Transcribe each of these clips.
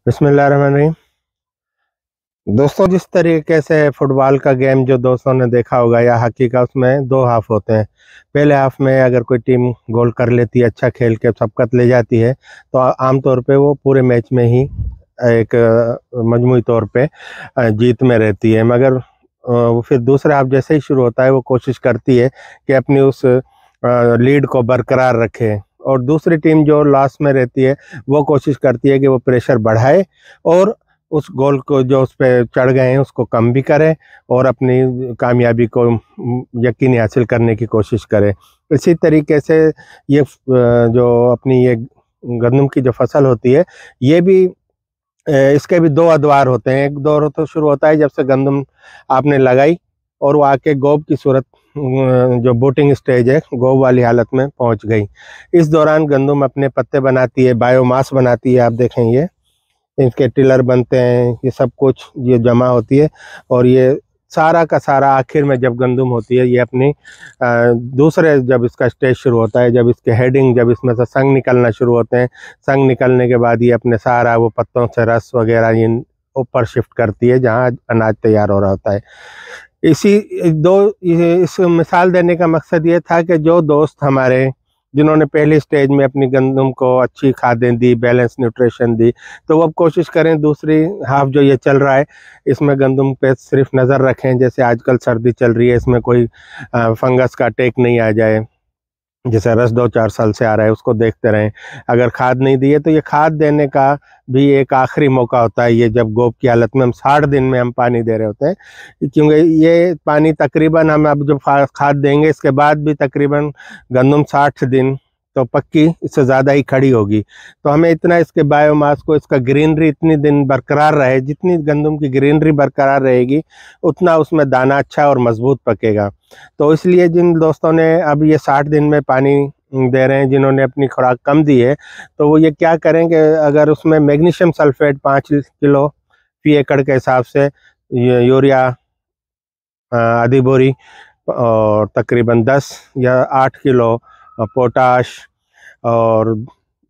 बिस्मिल्लाहिर्रहमानिर्रहीम। दोस्तों, जिस तरीके से फुटबॉल का गेम जो दोस्तों ने देखा होगा या हॉकी का, उसमें दो हाफ होते हैं। पहले हाफ में अगर कोई टीम गोल कर लेती है, अच्छा खेल के सबकत ले जाती है, तो आमतौर पे वो पूरे मैच में ही एक मजमूई तौर पे जीत में रहती है। मगर वो फिर दूसरा हाफ जैसे ही शुरू होता है, वो कोशिश करती है कि अपनी उस लीड को बरकरार रखे, और दूसरी टीम जो लास्ट में रहती है वो कोशिश करती है कि वो प्रेशर बढ़ाए और उस गोल को जो उस पर चढ़ गए हैं उसको कम भी करें और अपनी कामयाबी को यकीनी हासिल करने की कोशिश करें। इसी तरीके से ये जो अपनी ये गंदम की जो फसल होती है, ये भी इसके भी दो अदवार होते हैं। एक दौर तो शुरू होता है जब से गंदम आपने लगाई और वो आके गोब की सूरत, जो बोटिंग स्टेज है, गोब वाली हालत में पहुंच गई। इस दौरान गंदम अपने पत्ते बनाती है, बायोमास बनाती है। आप देखें, ये इसके टिलर बनते हैं, ये सब कुछ ये जमा होती है। और ये सारा का सारा आखिर में जब गंदम होती है, ये अपनी दूसरे जब इसका स्टेज शुरू होता है, जब इसके हेडिंग, जब इसमें से संग निकलना शुरू होते हैं, संग निकलने के बाद ये अपने सारा वो पत्तों से रस वगैरह ये ऊपर शिफ्ट करती है जहाँ अनाज तैयार हो रहा होता है। इस मिसाल देने का मकसद ये था कि जो दोस्त हमारे जिन्होंने पहली स्टेज में अपनी गंदम को अच्छी खादें दी, बैलेंस न्यूट्रिशन दी, तो वो अब कोशिश करें दूसरी हाफ जो ये चल रहा है इसमें गंदम पे सिर्फ नज़र रखें। जैसे आजकल सर्दी चल रही है, इसमें कोई फंगस का अटैक नहीं आ जाए, जैसे रस 2-4 साल से आ रहा है, उसको देखते रहें। अगर खाद नहीं दी है तो ये खाद देने का भी एक आखिरी मौका होता है। ये जब गोब की हालत में हम 60 दिन में हम पानी दे रहे होते हैं, क्योंकि ये पानी तकरीबन हम अब जब खाद देंगे इसके बाद भी तकरीबन गंदम 60 दिन तो पक्की इससे ज़्यादा ही खड़ी होगी। तो हमें इतना इसके बायोमास को, इसका ग्रीनरी इतनी दिन बरकरार रहे, जितनी गंदम की ग्रीनरी बरकरार रहेगी उतना उसमें दाना अच्छा और मजबूत पकेगा। तो इसलिए जिन दोस्तों ने अब ये 60 दिन में पानी दे रहे हैं, जिन्होंने अपनी खुराक कम दी है, तो वो ये क्या करें कि अगर उसमें मैग्नीशियम सल्फेट 5 किलो फी एकड़ के हिसाब से, यूरिया आधी बोरी, और तकरीबन 10 या 8 किलो पोटाश, और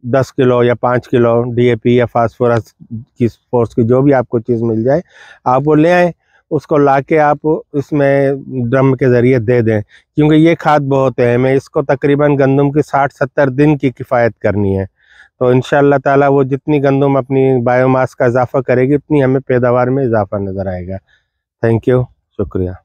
10 किलो या 5 किलो डीएपी या फास्फोरस की फोर्स की जो भी आपको चीज़ मिल जाए, आप वो ले आएँ। उसको लाके आप इसमें ड्रम के ज़रिए दे दें, क्योंकि ये खाद बहुत है। हमें इसको तकरीबन गंदम की 60-70 दिन की किफ़ायत करनी है। तो इंशाअल्लाह ताला वो जितनी गंदम अपनी बायोमास का इजाफ़ा करेगी, उतनी हमें पैदावार में इजाफ़ा नज़र आएगा। थैंक यू, शुक्रिया।